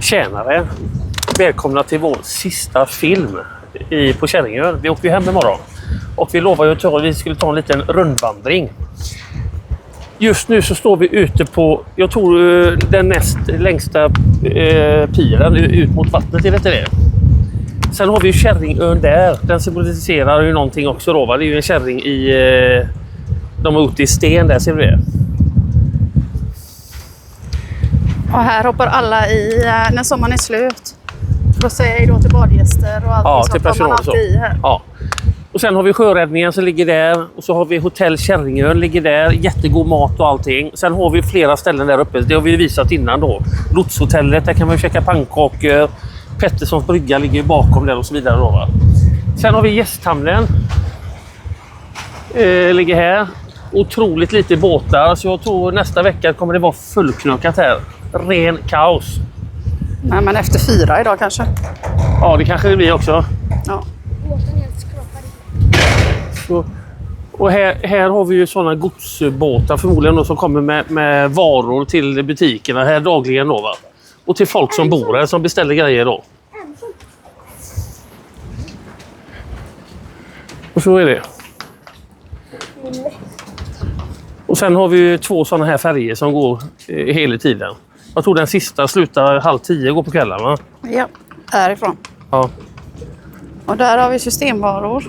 Tjänare, välkomna till vår sista film på Kärringön. Vi åker ju hem imorgon och vi lovar ju att vi skulle ta en liten rundvandring. Just nu så står vi ute på, jag tror den näst längsta piren ut mot vattnet, är det inte det? Sen har vi ju Kärringön där, den symboliserar ju någonting också då, va? Det är ju en kärring i, de har gjort i sten där, ser du det? Och här hoppar alla i när sommaren är slut. För att säga då till badgäster och allt. Ja, till personal så. Ja. Och sen har vi sjöräddningen som ligger där. Och så har vi hotell Kärringön ligger där. Jättegod mat och allting. Sen har vi flera ställen där uppe. Det har vi visat innan då. Lotshotellet, där kan man käka pannkakor. Petterssons brygga ligger ju bakom där och så vidare då, va? Sen har vi gästhamnen. Ligger här. Otroligt lite båtar. Så jag tror nästa vecka kommer det vara fullknökat här. Ren kaos. Nej, men efter 4 idag kanske. Ja, det kanske det blir också. Ja. Så, och här har vi ju sådana godsbåtar förmodligen då, som kommer med varor till butikerna här dagligen då, va? Och till folk som bor här som beställer grejer då. Och så är det. Och sen har vi ju 2 sådana här färger som går hela tiden. Jag tror den sista slutar 9:30 går på kvällen, va? Ja, härifrån. Ja. Och där har vi systemvaror.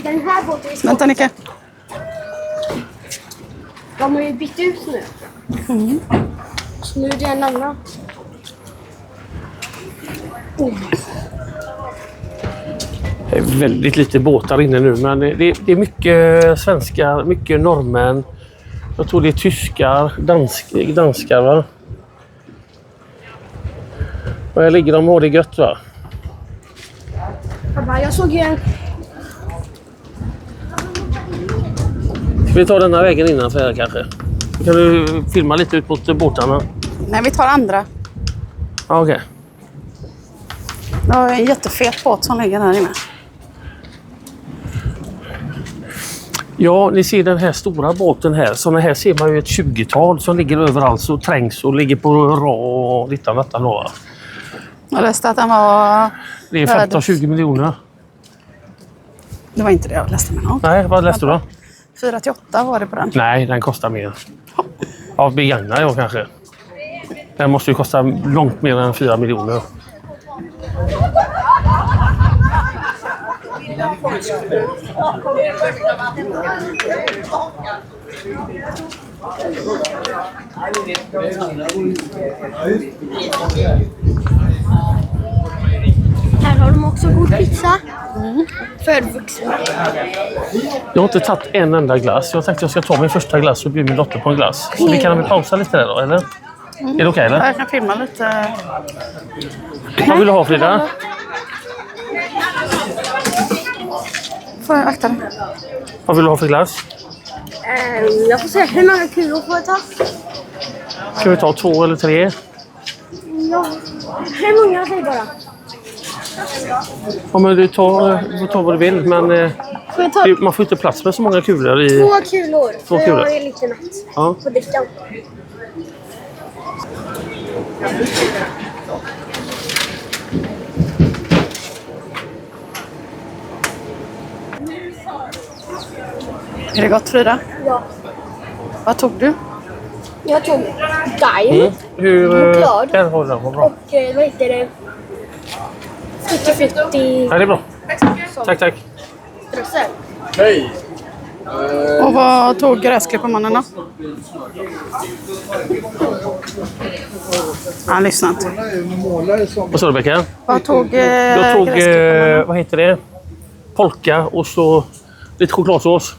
Den här båten är Vänta, Nicke. De har ju bytt ut nu. Så nu är det en annan. Det är väldigt lite båtar inne nu, men det är mycket svenskar, mycket norrmän. Jag tror det är tyskar, danskar, va? Och här ligger de och har det gött, va? Jag såg ju en... Ska vi ta denna vägen innanför här kanske? Kan du filma lite ut mot båtarna? Nej, vi tar andra. Ja, okej. Det är en jättefet båt som ligger här inne. Ja, ni ser den här stora båten här. Såna här ser man ju ett 20-tal som ligger överallt och trängs och ligger på rad dittan detta då. Jag läste att den var... Det är 15-20 miljoner. Det var inte det jag läste med någon. Nej, vad läste du då? 4-8 var det på den. Nej, den kostar mer. Ja, begagnar jag kanske. Den måste ju kosta långt mer än 4 miljoner. Här har de också god pizza. För vuxna. Jag har inte tagit en enda glass. Jag tänkte jag ska ta min första glass och bjuda min dotter på en glass. Så vi kan väl pausa lite där då, eller? Är det okej, eller? Jag kan filma lite. Vad vill du ha, Frida? Får jag akta dig? Vad vill du ha för glass? Jag får se hur många kulor får jag ta. Ska vi ta 2 eller 3? Ja. Hur många säger bara? Ja, men du tar vad du vill, men Får jag ta man får inte plats med så många kulor i... 2 kulor? 2 för kulor. Jag är lite mätt Ja. på drickan. Är det gott, Frida? Ja. Vad tog du? Jag tog Daim choklad. Där har den, vad bra. och vad heter det? Frutti Ja, det är bra. Tack. strössel. Hej! Och vad tog gräsklipparmannen då? Han lyssnar inte. Vad sa du, Becka? Vad tog Jag tog, gräsklipparmannen? vad heter det? Polka och så lite chokladsås.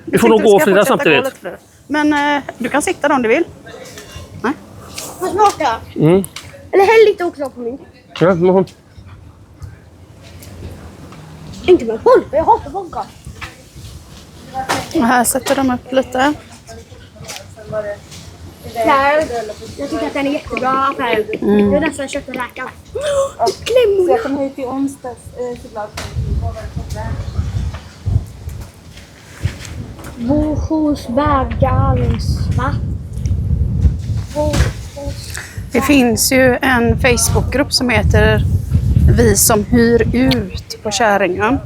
Vi får Jag nog tänkte gå, ska Frida, fortsätta gå samtidigt. lite fler. Men du kan sitta om du vill. Nej. Får smaka? Mm. Eller häll lite choklad på min. Ja, men... Inte med polka, jag hatar polka. Och här sätter de upp lite. Där. Jag tycker att den är jättebra affär. Jag har nästan köpt en räka. Klämmor. Så jag kom hit i onsdags såklart. Bo hos bägarns, va? Det finns ju en Facebookgrupp som heter Vi som hyr ut på Käringön.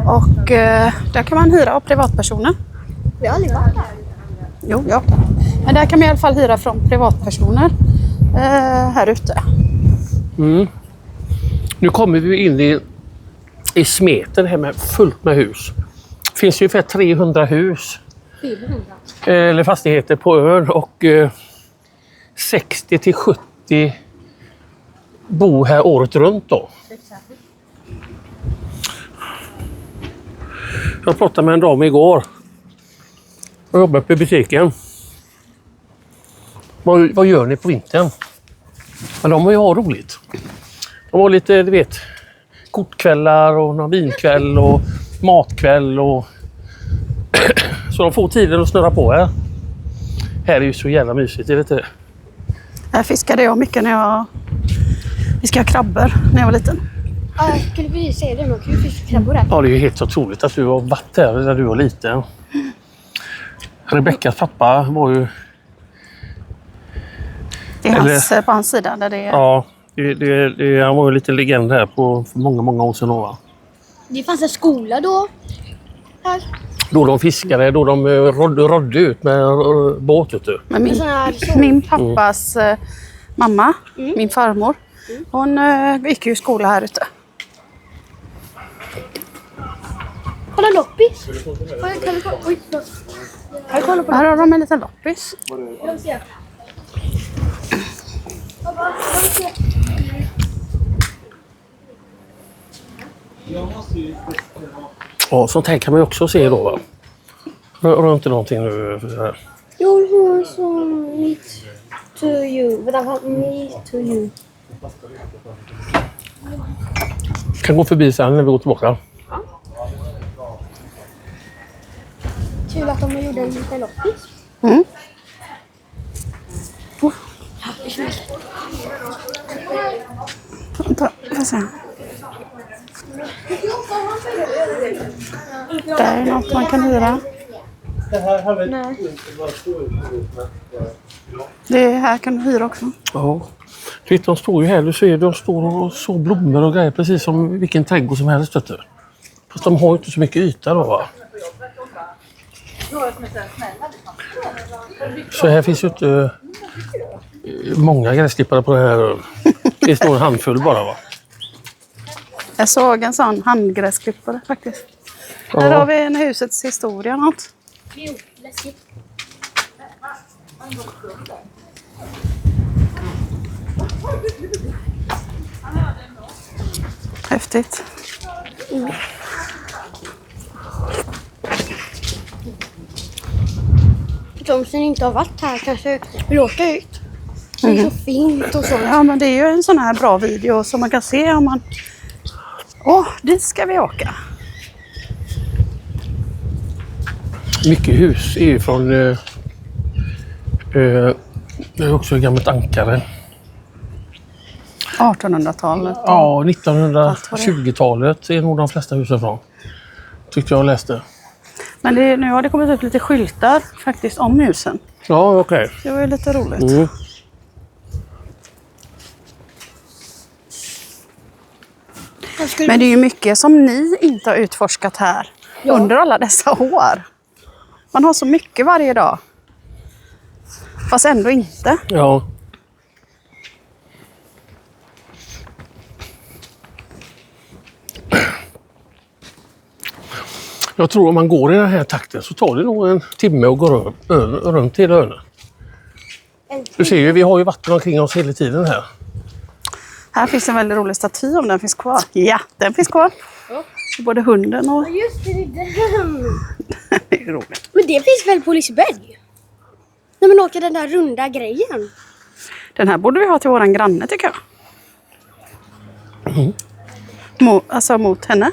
Och där kan man hyra av privatpersoner. Jag har aldrig varit där. Jo, ja. Men där kan man i alla fall hyra från privatpersoner här ute. Mm. Nu kommer vi in i smeten här med fullt med hus. Det finns ungefär 300 hus. 400. Eller fastigheter på ön och 60 till 70 bor här året runt då. Jag pratade med en dam igår. Jag jobbar på butiken. Vad gör ni på vintern? Ja, de har ju roligt. De har lite, du vet, kortkvällar och någon vinkväll och matkväll och så de får tiden att snurra på här. Här är ju så jävla mysigt, det vet du. Här fiskade jag mycket när jag fiskade krabbor när jag var liten. Ja, jag skulle precis säga det. Man kan ju fiska krabbor där. Ja, det är ju helt otroligt att du har varit där när du var liten. Rebeckas pappa var ju... Det är på hans sida där det är... Ja, han var ju lite legend här för många år sedan. Va? Det fanns en skola då. Här. Då de fiskade, då de rodde ut med båt. Vet du. Men min pappas mamma, min farmor, hon gick ju i skola här ute. Kolla loppis. Här har de en liten loppis. Ja, sånt här kan man ju också se då, va? Rör inte någonting nu? Jo, hon som meet to you. Vänta, meet to you. Kan gå förbi sen när vi går tillbaka. Kul att de gjorde en liten loppis. Mm. Vänta, får se. Det är något man kan hyra. Det här kan du hyra också. Ja. Du vet, de står ju här, du ser, de står och så blommor och grejer precis som vilken trädgård som helst. Vet du. Fast de har inte så mycket yta då, va? Så här finns ju inte många gräsklippare på det här. Det står en handfull bara, va? Jag såg en sån handgräsklippare faktiskt. Ja. Här har vi en husets historia något. Läskigt. Häftigt. De som inte har varit här kanske vill åka ut. Det är så fint och så. Ja, men det är ju en sån här bra video som man kan se om man... dit ska vi åka. Mycket hus är ju från... det är också ett gammalt ankare. 1800-talet. Ja, 1920-talet är nog de flesta husen från. Tyckte jag läste. Men nu har det kommit ut lite skyltar faktiskt om husen. Ja, okej. Det var ju lite roligt. Mm. Men det är ju mycket som ni inte har utforskat här under alla dessa år. Man har så mycket varje dag. Fast ändå inte. Ja. Jag tror om man går i den här takten så tar det nog en timme att gå runt hela ön. Du ser ju, vi har ju vatten omkring oss hela tiden här. Här finns en väldigt rolig staty om den finns kvar. Ja, den finns kvar. Både hunden och... Just det, det är den. Det är roligt. Men det finns väl på Liseberg? När man åker den där runda grejen. Den här borde vi ha till våran granne tycker jag. Alltså mot henne.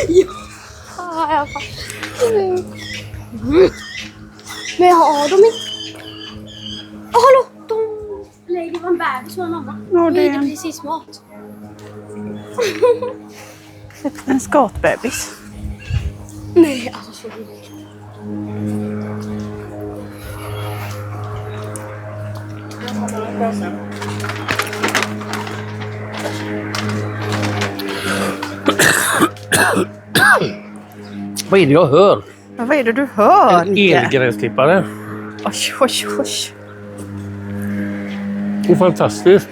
Ja, i alla fall. Men har de inte... Åh, hallå! Nej, det var en bebis från mamma. Ja, det är Jag en- hade precis mat. En skatbebis. Nej, alltså så gulligt. Vad är det jag hör? Men vad är det du hör, En Nicke? elgräsklippare. Oj, oj, oj. Det är fantastiskt.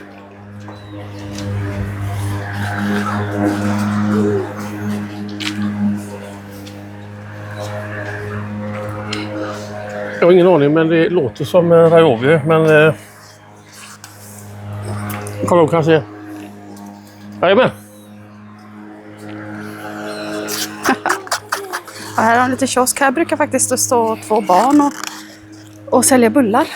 Jag har ingen aning, men det låter som Rajovi. Men... kolla upp kan se. Jajamän. Ja, här har en liten kiosk. Här brukar faktiskt stå 2 barn och sälja bullar.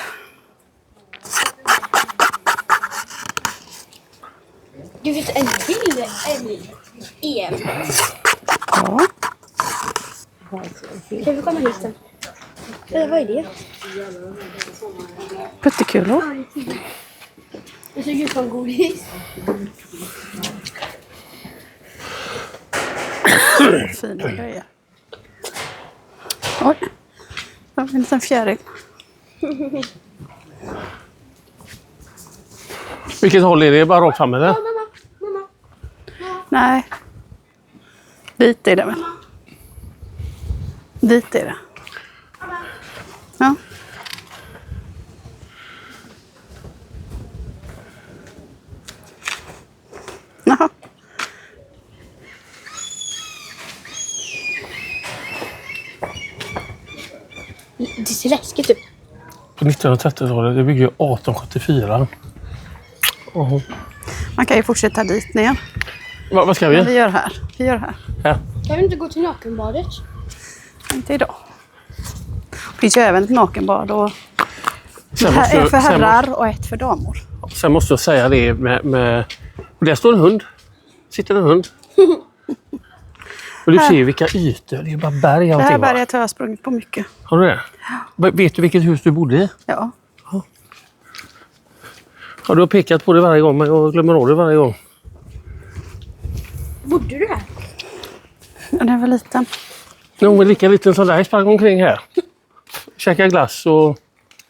Du vet en till EM. Ja. Kan vi komma hit sen? Eller vad är det? Puttekulor. Det såg ut som godis. Fina grejer. Oj. Det var en liten fjäril. Vilket håll är det? Bara rakt fram eller? Mamma. Nej. Dit är det väl. Dit är det. Ja. Jaha. Det ser läskigt ut. På 1930-talet. Det byggde ju 1874. Oh. Man kan ju fortsätta dit ner. Vad ska Men vi vi? gör här. Vi gör här. Här. Kan vi inte gå till nakenbadet? Inte idag. Det finns ju även ett nakenbad. Och Sen här är för sen herrar och ett för damor. Sen måste jag säga det med... Och där står en hund. Sitter en hund. Och du ser vilka ytor. Det är bara berg Det allting. här va? berget har jag sprungit på mycket. Har du det? Vet du vilket hus du bodde i? Ja. Ja, du har pekat på det varje gång, men jag glömmer av det varje gång. Bodde du här? Den är väl liten. Någon är lika liten som dig sprang omkring här. Käka glass och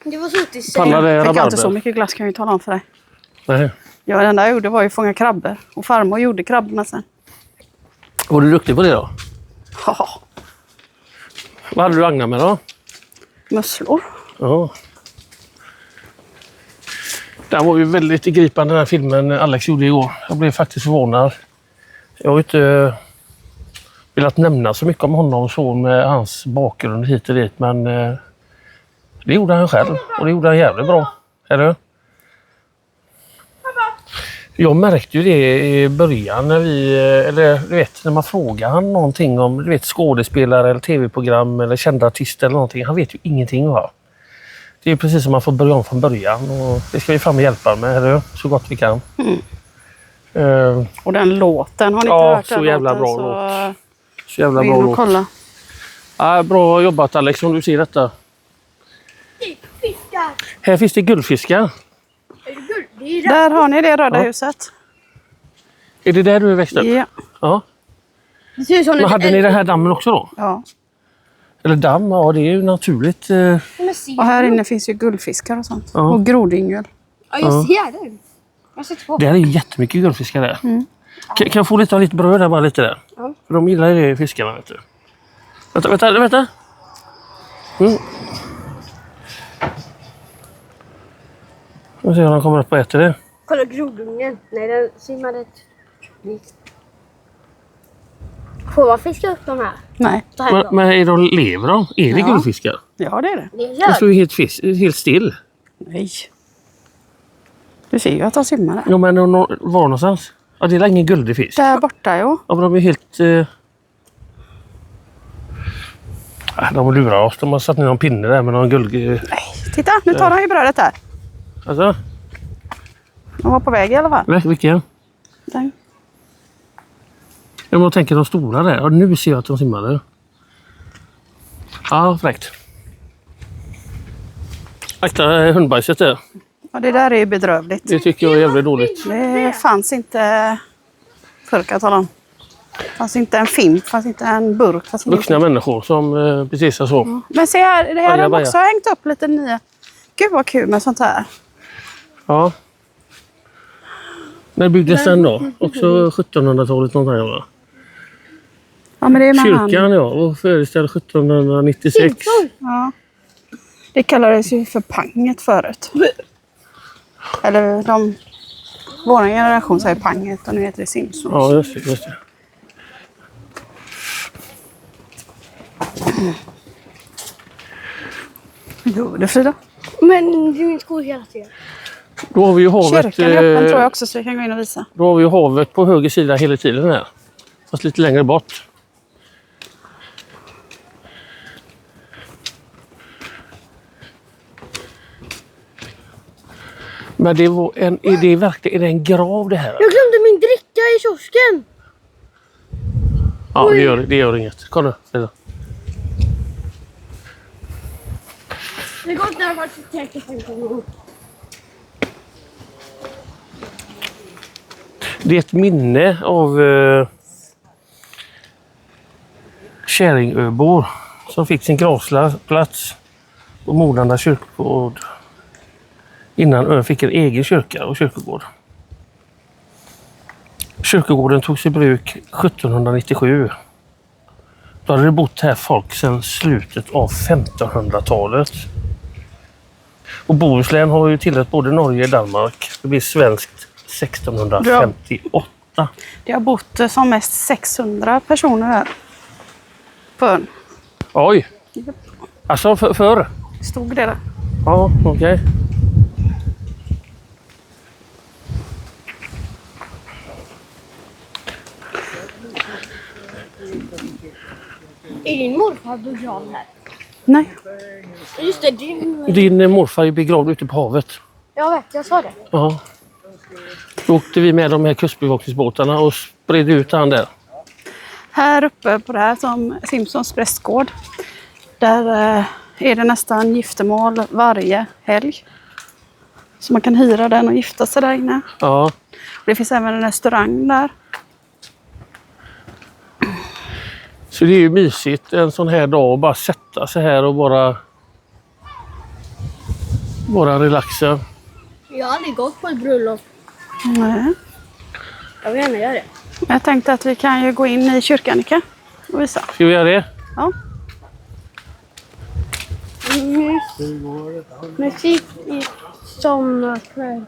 Det var så ute i pallade Jag fick inte så rabarber. mycket glass kan jag ju tala om för dig. Nej. Ja, det enda jag gjorde var ju att fånga krabbor. Och farmor gjorde krabborna sen. Var du duktig på det då? Haha. Vad hade du agnat med då? Musslor. Ja. Den var ju väldigt gripande den här filmen Alex gjorde igår. Jag blev faktiskt förvånad. Jag har inte velat nämna så mycket om honom så med hans bakgrund hit och dit. Men det gjorde han själv och det gjorde han jävligt bra. Eller? Jag märkte ju det i början när du vet, när man frågar han någonting om du vet, skådespelare eller tv-program eller kända artister eller någonting. Han vet ju ingenting va. Det är precis som man får börja om från början och det ska vi fram och hjälpa med, eller? Så gott vi kan. Och den låten, har ni inte Ja, hört så den jävla låten, bra så låt. Så jävla gå bra in och låt. kolla. Ja, bra jobbat Alex om du ser detta. Fiskar! Här finns det guldfiskar. Är det guld? Det är ju Där har ni det röda Ja. huset. Är det där du är växt upp? Ja. Ja. Det ser ut som Men hade ni den här dammen också då? Ja. Eller damm, ja det är ju naturligt. Och här inne finns ju guldfiskar och sånt. Ja. Och grodyngel. Ja, jag ser den. Jag har sett på. Det är jättemycket guldfiskar där. Kan jag få lite av ditt bröd där bara lite där? Ja. För de gillar ju det fiskarna vet du. Vänta. Och se om de kommer upp och äter det. Kolla grodungen. Nej, den simmade ett... Får man fiska upp de här? Nej. Så här då? Men är de lever de? Är det Ja. guldfiskar? Ja, det är det. Det är De röd. står ju helt still. Nej. Du ser ju att de simmar där. Ja, men var någonstans? Ja, det är ingen guldig fisk. Där borta, jo. Ja, men de är helt... De lurar oss. De har satt ner någon pinne där med någon guld... Nej, titta. Nu tar de ju brödet där. Alltså, De var på väg i alla fall. vilken? Där. Ja, men jag tänker de stora där. Ja, nu ser jag att de simmar där. Ja, fräckt. Akta hundbajset där. Ja, det där är ju bedrövligt. Det tycker jag är jävligt dåligt. Det fanns inte förr, kan jag tala om. Det fanns inte en fimp, det fanns inte en burk. Fanns Vuxna människor som precis är så. Ja. Men se här, det här har de Ajabaja. också hängt upp lite nya. Gud vad kul med sånt här. Ja. När byggdes den då? Också 1700-talet någonting, va? Ja, men det är med hand. Kyrkan, ja. Och färdigställd 1796. Ja. Det kallades ju för panget förut. Eller vår generation säger panget och nu heter det Simpsons. Ja, just det. Just det. Jo, det Frida. Men du är inte god hela tiden. Då har vi ju havet, Kyrkan är öppen tror jag också så vi kan gå in och visa. då har vi ju havet på höger sida hela tiden här. Fast lite längre bort. Men det var är det verkligen en grav det här? Jag glömde min dricka i kiosken. Ja, det gör inget. Kom nu, Frida. Det går inte att vara säker på. Det är ett minne av Käringöbor som fick sin gravplats på Modanda kyrkogård innan ön fick en egen kyrka och kyrkogård. Kyrkogården togs i bruk 1797. Då hade det bott här folk sedan slutet av 1500-talet. Och Bohuslän har ju tillhört både Norge och Danmark. Det blir svenskt 1658. Det har bott som mest 600 personer här. På ön. Oj! Alltså förr? Stod det där. Ja, okej. Är din morfar begravd här? Nej. Just det, din... Din morfar är begravd ute på havet. Jag vet, jag sa det. Ja. Då åkte vi med de här kustbevakningsbåtarna och spred ut han där. Här uppe på det här som Simpsons prästgård. Där är det nästan giftermål varje helg. Så man kan hyra den och gifta sig där inne. Ja. Och det finns även en restaurang där. Så det är ju mysigt en sån här dag att bara sätta sig här och bara relaxa. Jag har aldrig gått på ett bröllop. Nej. Jag vill gärna göra det. Jag tänkte att vi kan ju gå in i kyrkan, Annika, och visa. Ska vi göra det? Ja. Musik i sommarkväll.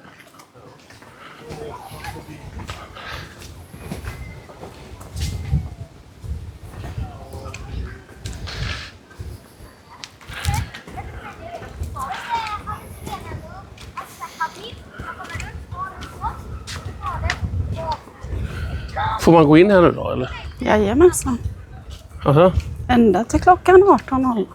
Får man gå in här nu då, eller? Jajamensan. Alltså? Ända till klockan 18.00.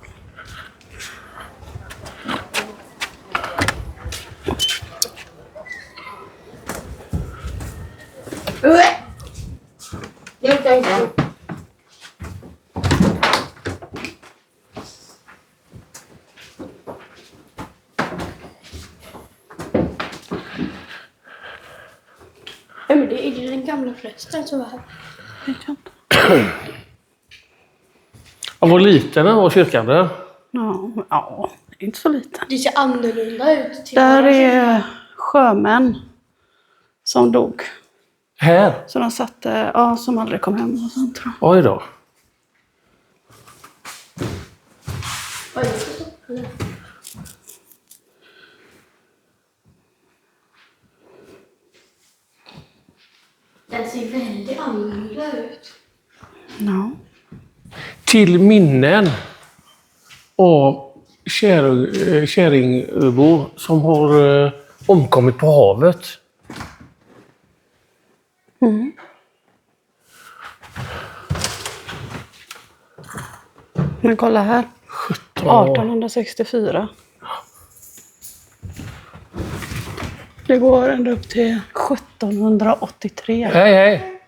Ja, men det är ju den gamla prästen som var här. Vet jag inte. Ja, vad liten den var kyrkan där. Ja, det är inte så liten. Det ser annorlunda ut. Där är sjömän som dog. Här? Så de satte, ja, som aldrig kom hem och sånt tror jag. Oj då. Den ser väldigt annorlunda ut. Ja. Till minnen av Käringöbor som har omkommit på havet. Mm. Men kolla här. 1864. Det går ända upp till 1783. Hej!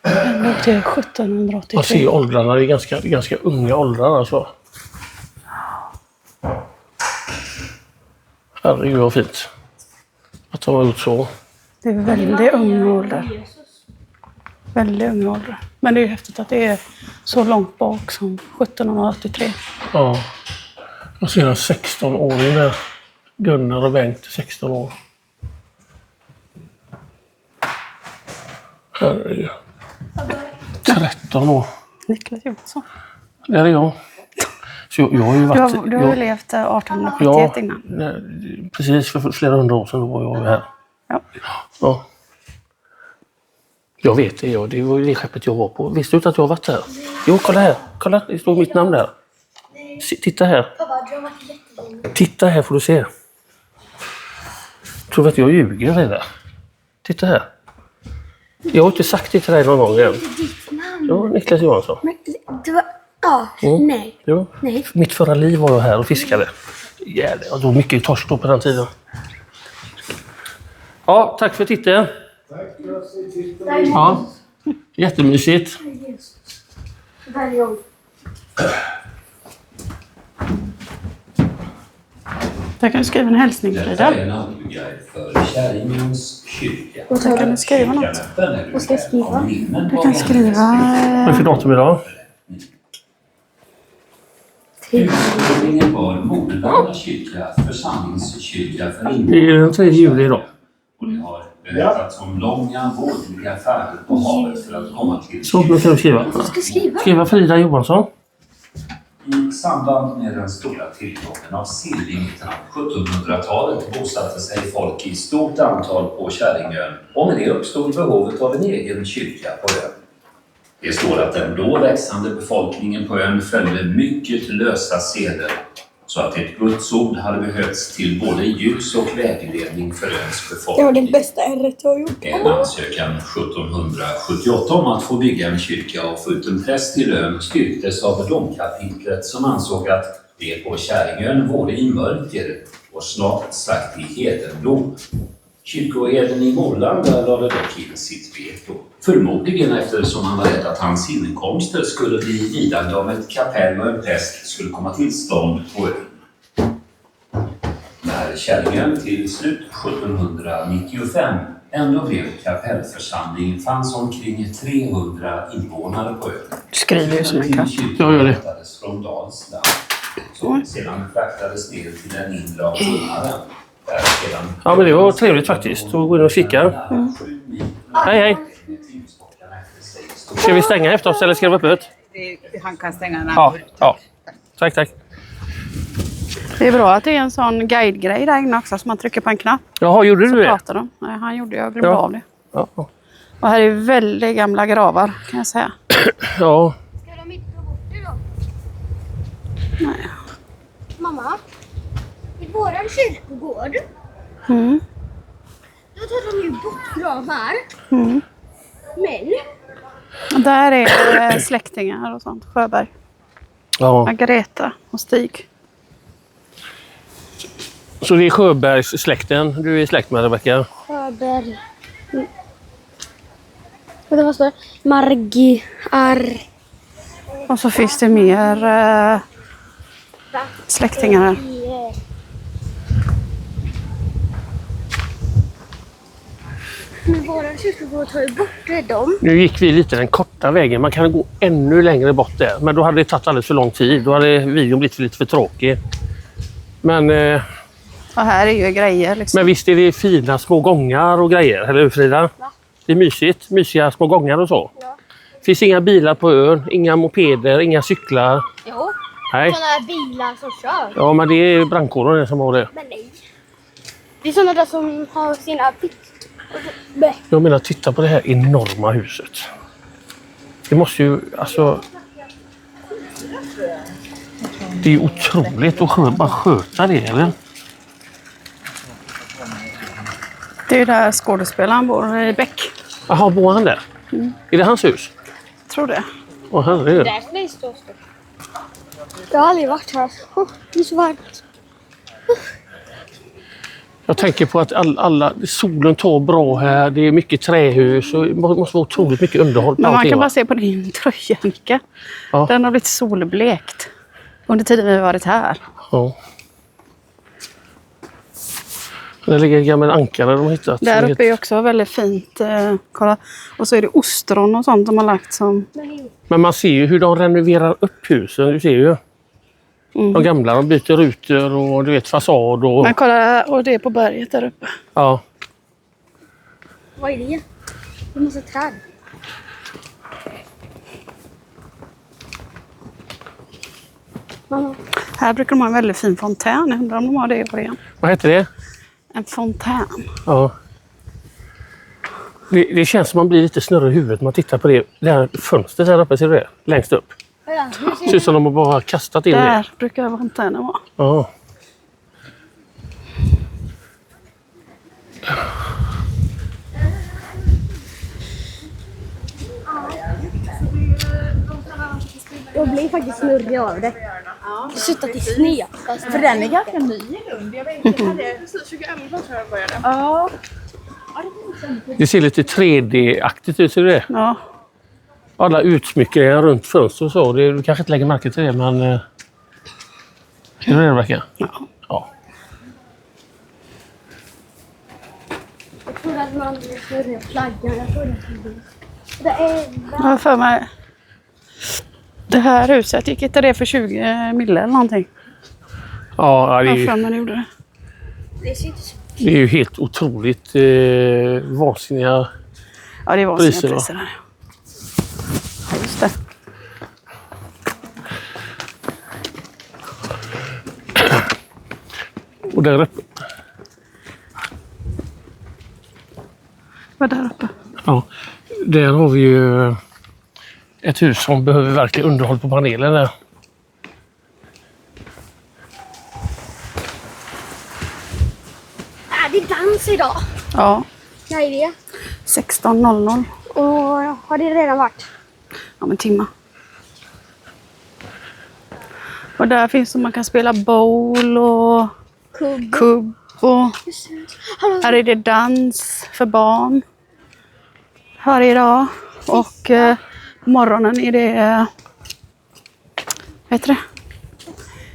Ända upp till 1783. Man ser åldrarna, det är ganska unga åldrar alltså. Herregud vad fint. Att de har gjort så. Det är väldigt ung ålder. Väldigt ung ålder. Men det är ju häftigt att det är så långt bak som 1783. Ja. Jag ser en 16-åring där. Gunnar och Bengt, 16 år. Herregud. 13 år. Niklas Johansson. Där är jag. Så jag har ju varit... Du har ju levt 1871 innan. Nej, precis, för flera hundra år sedan var jag här. Ja. Ja. Jag vet det, det var ju det skeppet jag var på. Visste du inte att jag har varit här? Jo, kolla här. Kolla, det står mitt namn där. Titta här. Titta här får du se. Tror du att jag ljuger redan? Titta här. Jag har inte sagt det till dig någon gång än. Ja, Niklas Johansson. Men det var... Ja, nej. Ja. Nej. Mitt förra liv var jag här och fiskade. Jävlar, jag drog mycket torsk då på den tiden. Ja, tack för titeln. Tack för att ni tittade. Ja, jättemysigt. Där kan du skriva en hälsning, Frida. Detta är en anguide för Käringens kyrka. Och där kan du skriva något. Vad ska jag skriva? Du kan skriva... Vad är det för datum idag? Ursprungligen var Moderlanda kyrka församlingskyrka för Det är invånare. den 3 juli idag. Och det har berättats om långa vårdliga färder på havet för att komma till Så, då kan du skriva. Skriva Frida Johansson. I samband med den stora tillgången av sill i mitten av 1700-talet bosatte sig folk i stort antal på Käringön och med det uppstod behovet av en egen kyrka på ön. Det står att den då växande befolkningen på ön följde mycket lösa seder så att ett gudsord hade behövts till både ljus och vägledning för öns Det var befolkning. det bästa ärret jag har gjort. En ansökan 1778 om att få bygga en kyrka och få ut en präst till ön styrktes av domkapitlet som ansåg att det på Käringön vore i mörker och snart sagt i hedendom. Kyrkoherden i Målanda lade dock in sitt veto. Förmodligen eftersom han var rädd att hans inkomster skulle bli lidande om ett kapell och en präst skulle komma till stånd på ön. När Käringön till slut 1795 ändå blev kapellförsamling fanns omkring 300 invånare på ön. Du skriver ju som en katt. Jag gör det. Från Dalsland. Så sedan fraktades ner till den inre av Tunnaren. Ja, men det var trevligt faktiskt. Att gå in och kika. Hej, hej. Ska vi stänga efter oss eller ska det vara öppet? Han kan stänga när Ja, ja. Tack, tack. Det är bra att det är en sån guide-grej där inne också, så man trycker på en knapp. Jaha, gjorde du Så det? pratar de. Nej, han gjorde, jag glömde Ja. av det. Ja, ja. Och här är väldigt gamla gravar, kan jag säga. Ja. Ska de inte ta bort det då? Nej. Mamma, i våran kyrkogård, Mm. då tar de ju bort gravar. Mm. Men Och där är släktingar och sånt. Sjöberg. Ja. Margareta och Stig. Så det är Sjöbergs släkten du är släkt med, Rebecka? Sjöberg... Vad står det? Margiar... Och så finns det mer släktingar här. Men våran kyrkogård tar ju bort dem. Nu gick vi lite den korta vägen. Man kan gå ännu längre bort där. Men då hade det tagit alldeles för lång tid. Då hade videon blivit lite för tråkig. Men Och här är ju grejer liksom. Men visst är det fina små gångar och grejer, eller hur Frida? Va? Det är mysigt, mysiga små gångar och så. Ja. Finns inga bilar på ön, inga mopeder, inga cyklar. Jo, Nej. sådana bilar som kör. Ja, men det är brandkåren som har det. Men nej. Det är sådana där som har sina Jag menar, titta på det här enorma huset. Det måste ju, alltså... Det är ju otroligt att bara sköta det, eller? Det är ju där skådespelaren bor i Bäck. Jaha, bor han där? Är det hans hus? Tror det. Åh, herregud. Där ska det stå. Jag har aldrig varit här. Det är så varmt. Jag tänker på att solen tar bra här. Det är mycket trähus och det måste vara otroligt mycket underhåll på Men man allting, kan va? bara se på din tröja, Micke. Ja. Den har blivit solblekt under tiden vi har varit här. Ja. Det ligger en gammal ankare de har hittat. Där uppe är också väldigt fint. Kolla. Och så är det ostron och sånt de har lagt som... Men man ser ju hur de renoverar upp husen. Du ser ju. De gamla, de byter rutor och du vet fasad och... Men kolla, och det är på berget där uppe. Ja. Vad är det? Det måste träd. Här brukar de ha en väldigt fin fontän. Jag undrar om de har det i år igen. Vad heter det? En fontän. Ja. Det känns som man blir lite snurrig i huvudet när man tittar på det. Det här fönstret här uppe, ser du det? Längst upp. Det ser ut som de har bara kastat in det. Där brukar fontänen vara. Ja. Jag blir faktiskt snurrig av det. Suttit i snö. För den är ganska ny i Lund. Jag vet inte, det är 2011 tror jag började. Ja. Det ser lite 3D-aktigt ut, ser du det? Ja. Alla utsmyckningar runt fönster och så. Du kanske inte lägger märke till det, men... Är det det verkar? Ja. Ja. Jag trodde att man snurrar flaggan. Jag trodde att det är... Jag har för mig... Det här huset, gick inte det för 20 mille eller någonting? Ja, Jag har för mig det gjorde det. Det ser inte så... det är ju helt otroligt vansinniga... Ja, det var Priser, sina va? priser där. Ja, just det. Och där uppe. Vad där uppe? Ja, där har vi ju ett hus som behöver verkligen underhåll på panelen där. Det är dans idag. Ja, När är det? 16.00. Och har det redan varit? Om en timme. Och där finns det man kan spela bowl och kubb och här är det dans för barn. Här idag. Och på morgonen är det vad heter det?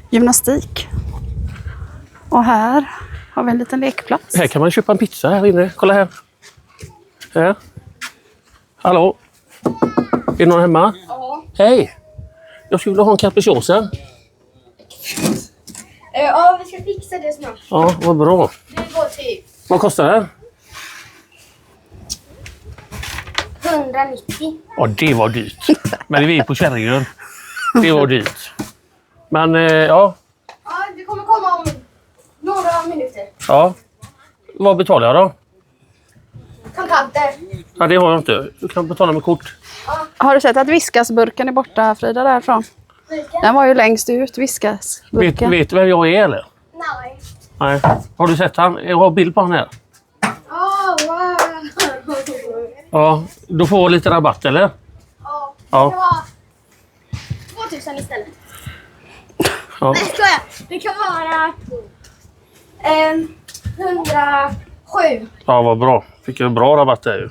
Gymnastik. Och här har vi en liten lekplats. Här kan man köpa en pizza här inne. Kolla här. Här. Hallå? Är det någon hemma? Ja. Hej! Jag skulle vilja ha en capricciosa. Ja, vi ska fixa det snart. Ja, vad bra. Det går typ Vad kostar det? 190. Ja, det var dyrt. Men vi är på Kärringön. Det var dyrt. Men ja, Ja, det kommer komma om några minuter. ja. Vad betalar jag då? Kontanter. Ja, det har jag inte. Du kan betala med kort. Har du sett att viskasburken är borta, Frida, därifrån? Vilken? Den var ju längst ut, viskasburken. Vet du vem jag är eller? Nej. Nej. Har du sett han? Jag har bild på han här. Oh, wow. Ja, då får jag lite rabatt eller? Ja. Ja. Det var 2000 istället. Ja. Nej, skojar. Det kan vara 107. Ja, vad bra. Fick jag bra rabatt där ju.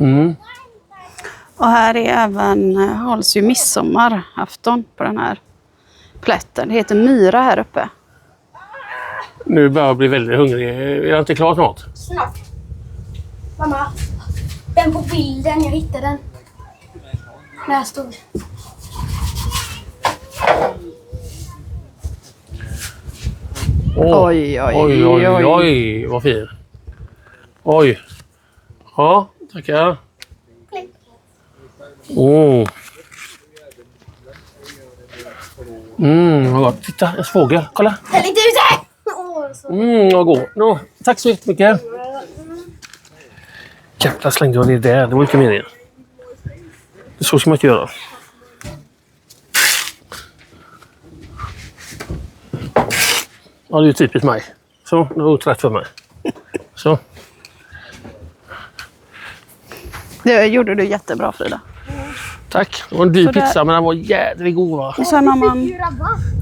Mm. Och här är även, hålls ju midsommarafton på den här plätten. Det heter Myra här uppe. Nu börjar jag bli väldigt hungrig. Är jag inte klar snart? Snart. Mamma, den på bilden, jag hittade den. När jag stod. Åh. Oj, oj, Oj, oj, oj. oj, vad fin. Oj. Ja, tackar. Åh. Vad gott. Titta, en fågel. Kolla. Den är inte ute! Vad god. No, tack så jättemycket. Jävlar, slängde jag det där. Det var inte meningen. Så ska man inte göra. Ja, det är typiskt mig. Så, det var rätt för mig. Så. Det gjorde du jättebra, Frida. Tack. Det var en dyr Så där- pizza, men den var jädrigt god, va? Och sen har man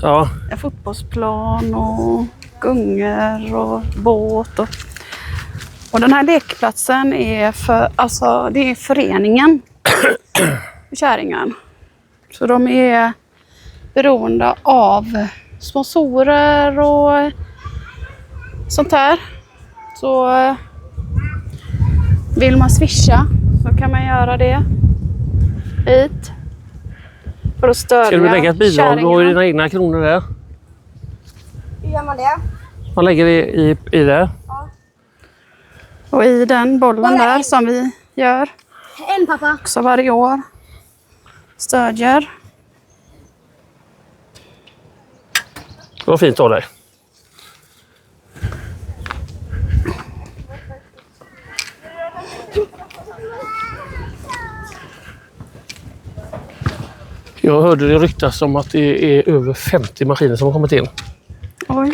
Ja. en fotbollsplan och gungor och båt. Och den här lekplatsen är för, alltså det är föreningen i Kärringön. Så de är beroende av sponsorer och sånt här. Så vill man swisha så kan man göra det hit. För att stödja. Ska du lägga ett bidrag? Du har ju dina egna kronor där. Hur gör man det? Man lägger det i det. Och i den bollen där som vi gör En pappa. också varje år. Stödjer. Det var fint av dig. Jag hörde det ryktas om att det är över 50 maskiner som har kommit in. Oj.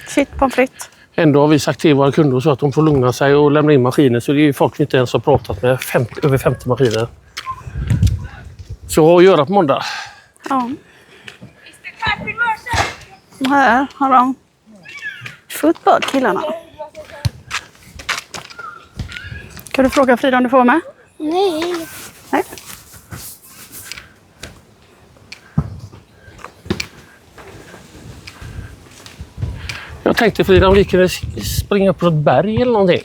Shit pommes frites. Ändå har vi sagt till våra kunder så att de får lugna sig och lämna in maskiner. Så det är ju folk vi inte ens har pratat med. Över 50 maskiner. Så att göra på måndag. Ja. Och här har de fotbollskillarna. Kan du fråga Frida om du får med? Nej. Nej. Jag tänkte Frida om vi kunde springa på ett berg eller någonting.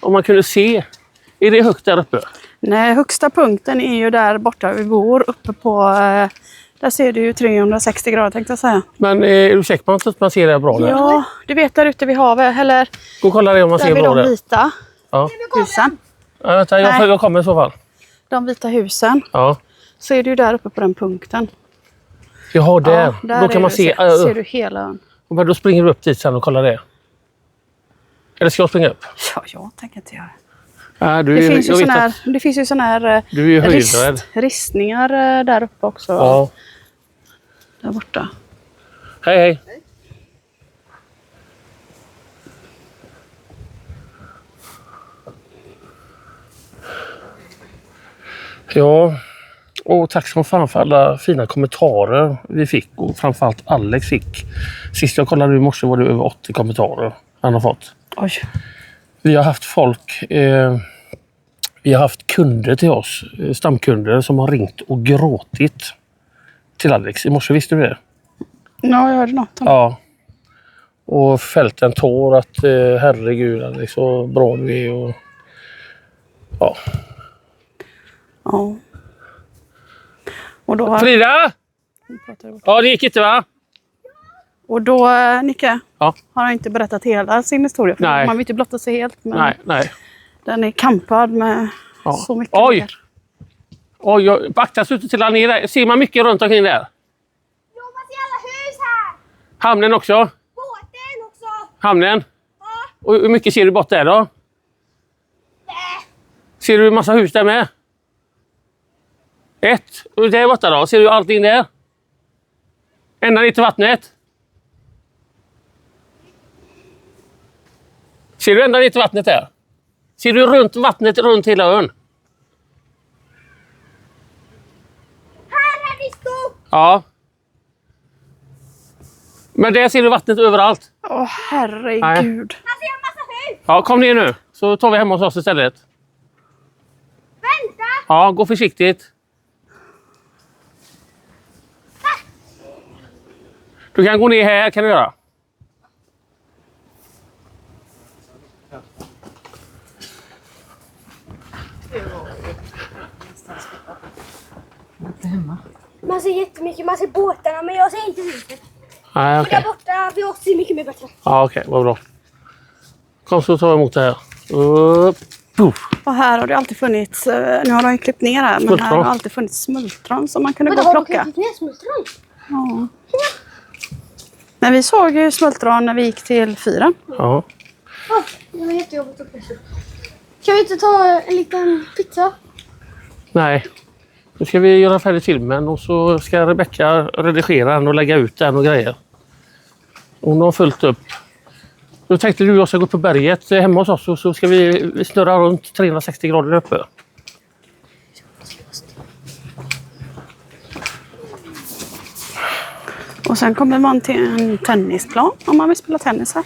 Om man kunde se. Är det högt där uppe? Nej, högsta punkten är ju där borta vi bor. Uppe på... Där ser du ju 360 grader tänkte jag säga. Men är du säker på att man ser det bra där? Ja, du vet där ute vid havet. Eller Gå och kolla det om man där ser vid bra de där. vita Ja. husen. Ja, vänta, jag kommer i så fall. De vita husen. Ja. Så är du där uppe på den punkten. Jaha, där. Ja, där Då kan är man du, se. ser du hela ön. Men då springer du upp dit sen och kollar det. Eller ska jag springa upp? Ja, jag tänker inte göra det. Ja, Det finns ju såna här du är ju höjdrädd. ristningar där uppe också. Ja. Där borta. Hej, hej. Ja, och tack som fan för alla fina kommentarer vi fick. Och framförallt Alex fick. Sist jag kollade i morse var det över 80 kommentarer han har fått. Oj. Vi har haft folk, vi har haft kunder till oss, stamkunder som har ringt och gråtit till Alex. I morse, visste du det? Ja, jag hörde något. Ja. Och fällt en tår att herregud Alex, så bra du är. Och, ja. Ja. Och då, Frida! Ja, det gick inte va? och då Nicke, Ja. har han inte berättat hela sin historia. För Nej. man vill inte blotta sig helt. Men Nej. den är kampad med så mycket. Oj! mer. Oj, akta så till ner där. Ser man mycket runt omkring där? Jo, man ser alla hus här. Hamnen också? Båten också. Hamnen? Ja. Och hur mycket ser du bort där då? Ser du en massa hus där med? Ett. Och där borta då? Ser du allting där? Ända ner till vattnet? Ser du ända ner till vattnet där? Ser du runt vattnet runt hela ön? Här är disco. Ja. Men där ser du vattnet överallt. Åh, herregud. Här ser jag en massa hus. Ja, kom ner nu. Så tar vi hem hos oss istället. Vänta. Ja, gå försiktigt. Du kan gå ner här, kan du göra. Man ser jättemycket, man ser båtarna, men jag ser inte huset. Nej, Och okej. där borta vid oss ser mycket mer bättre. Ja, okej, vad bra. Kom så tar jag emot det här. Upp. Puff. Och här har det alltid funnits, nu har de ju klippt ner här, men Smultron. här har alltid funnits smultron som man kunde Men gå då och har de plocka. klippt ner smultron. Ja. Men vi såg ju smultron när vi gick till fyren. Ja. Det var jättejobbigt att pressa. Kan vi inte ta en liten pizza? Nej. Nu ska vi göra färdigt filmen och så ska Rebecka redigera den och lägga ut den och grejer. Hon har fullt upp. Då tänkte du och jag ska gå på berget hemma hos oss och så ska vi snurra runt 360 grader uppe. Och sen kommer man till en tennisplan om man vill spela tennis här.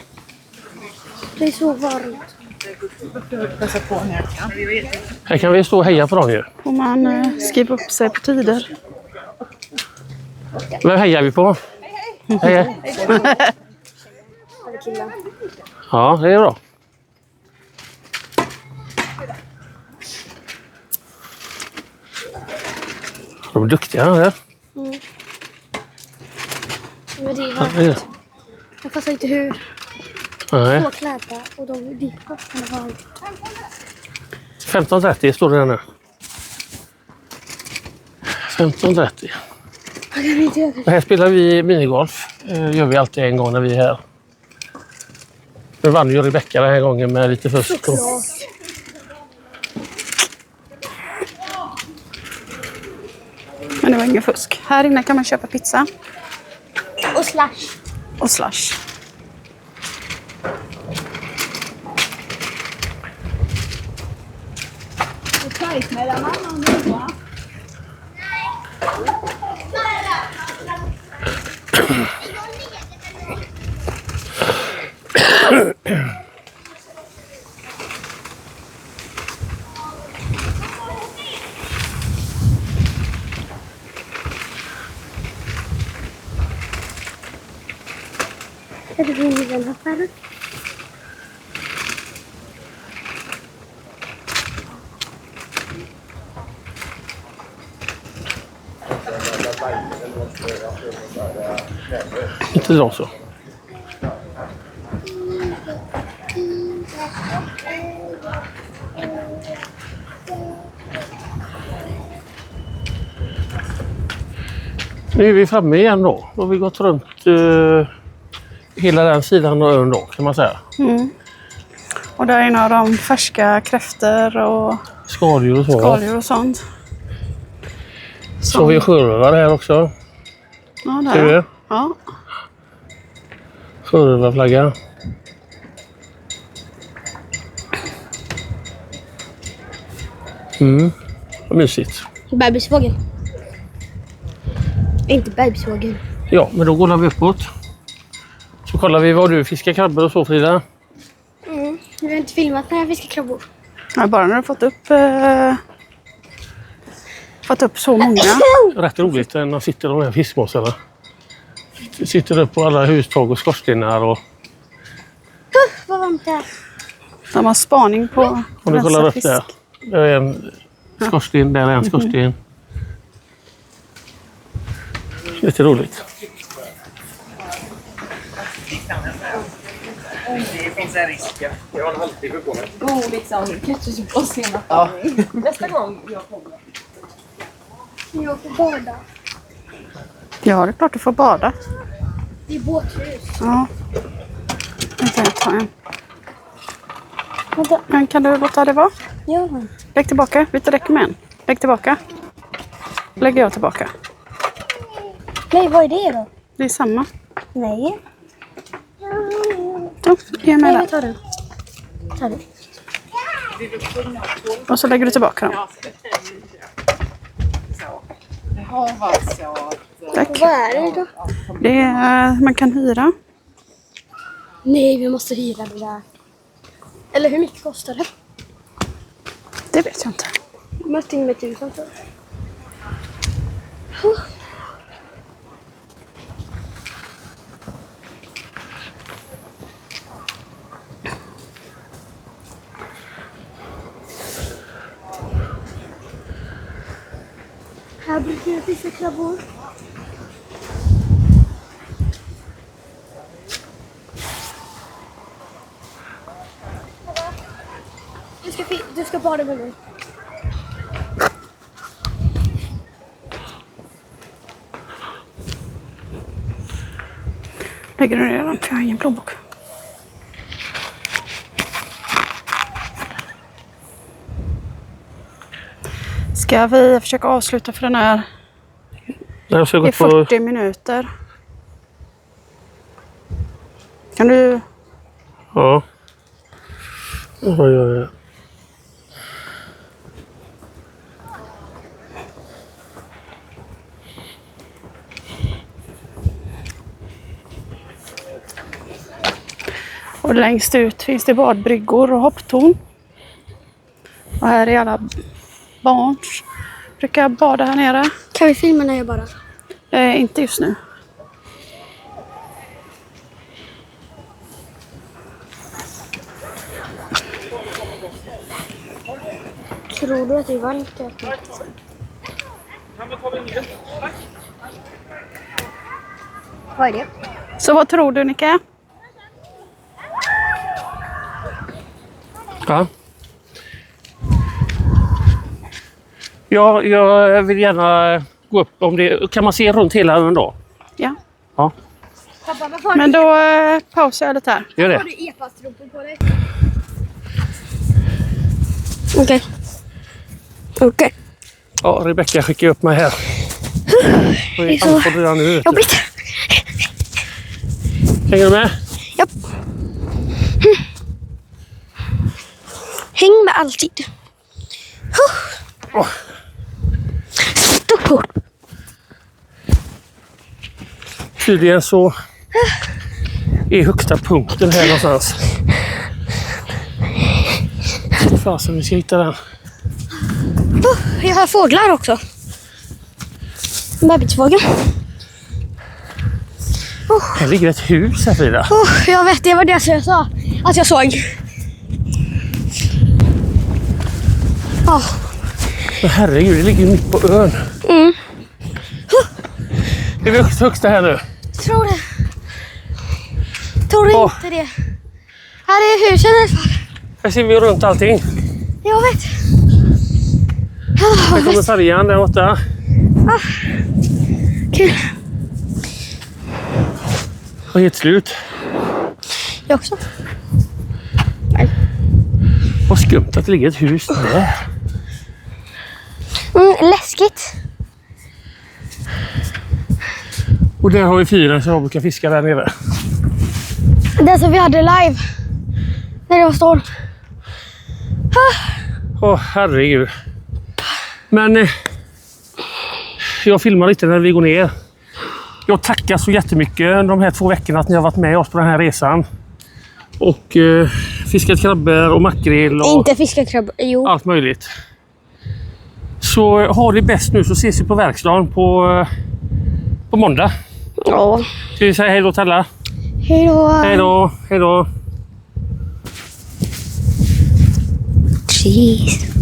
Det är så varmt. Här kan vi stå och heja på dem ju. Och man skriver upp sig på tider. Vem hejar vi på? Hej, hej. Ja, det är bra. De är duktiga här. Men det är Ja, varmt. det är- Jag fattar inte hur. Nej. Två kläder och de är varmt. 15.30 står det här nu. 15.30. Jag kan inte göra det. Och här spelar vi minigolf. Gör vi alltid en gång när vi är här. Nu vann ju Rebecca den här gången med lite fusk. Och... Men det var ingen fusk. Här inne kan man köpa pizza Och slash. och slush. Tajt mellan mamma och mamma. Är det den affären? Inte så så. Nu är vi framme igen då. Då har vi gått runt hela den sidan av ön då, kan man säga. Och där är en av de färska kräftor och Skaldjur och så. skaldjur och sånt. Så har vi sjörövare här också. Ja, Ser du där. det? Ja. Sjörövarflagga. Vad mysigt. Bebisfågel. Inte bebisfågel. Ja, men då går vi uppåt. Så kollar vi vad du fiskar krabbor och så, Frida. Vi har inte filmat när jag fiskar krabbor. Ja, bara när du fått upp så många. Rätt roligt när man sitter de här fiskmåsarna. Sitter upp på alla hustak och skorstenar. Och Vad varmt det är. De har spaning på om du kollar upp fisk. där. Där är en skorsten, där är en skorsten. Lite roligt. Det finns en risk. Jag har en halvtimme på mig. Gå liksom ketchup och senap. Nästa gång jag kommer. Jag får bada. Ja, det är klart du får bada. Det är båthus. Ja. Vänta, jag tar en. Vänta. Men kan du låta det vara? Ja. Lägg tillbaka. Byt däck med en. Lägg tillbaka. Lägger jag tillbaka. Nej, vad är det då? Det är samma. Nej. Så, ge mig Nej, den. tar du. Tar du. Och så lägger du tillbaka dem. Ja, vad så. Tack. Vad är det då? Det är, man kan hyra. Nej, vi måste hyra det där. Eller hur mycket kostar det? Det vet jag inte. Jag måste in med 1000 för. Här brukar jag fiska krabbor. Du ska bada med mig. Lägger du ner den? För jag har ingen plånbok. Ska vi försöka avsluta för den här Jag ska gå i på 40 minuter? Kan du... ja. Vad gör jag? Och längst ut finns det badbryggor och hopptorn. Och här är alla barn. Brukar bada här nere. Kan vi filma när jag badar? Inte just nu. Tror du att det var lite? Vad är det? Så vad tror du, Nicka? Ja. Jag vill gärna gå upp om det. Kan man se runt hela ön då? Ja. Ja, Pappa, vad får Men då pausar jag lite här. gör det. du epa-stropen på dig? Okej. Okej. Ja, Rebecka skickar upp mig här. Vad är så det redan nu? jobbigt. Hänger du med? Japp. Häng med alltid. Stopp på. Tydligen så är högsta punkten här någonstans. Fasen, vi ska hitta den. Jag har fåglar också. Bebisfågel. Här ligger ett hus här, Frida. Jag vet, det var det som jag sa att jag såg. Men herregud, det ligger ju mitt på ön. Är vi högsta här nu? Tror det. Tror inte det. Här är husen i alla fall. Här ser vi runt allting. Jag vet. Här kommer färjan där borta. Kul. Och helt slut. Jag också. Vad skumt att det ligger ett hus där. Läskigt. Och där har vi fyren som jag brukar fiska där nere. Det som vi hade live. När det var storm. Åh, herregud. Men jag filmar lite när vi går ner. Jag tackar så jättemycket de här 2 veckorna att ni har varit med oss på den här resan. Och fiskat krabbor och makrill och Inte fiskakrabb. Jo. allt möjligt. Så ha det bäst nu, så ses vi på verkstaden på måndag. Ja. Ska vi säga hej då till alla? Hej då. Hej då, hej då. Cheese.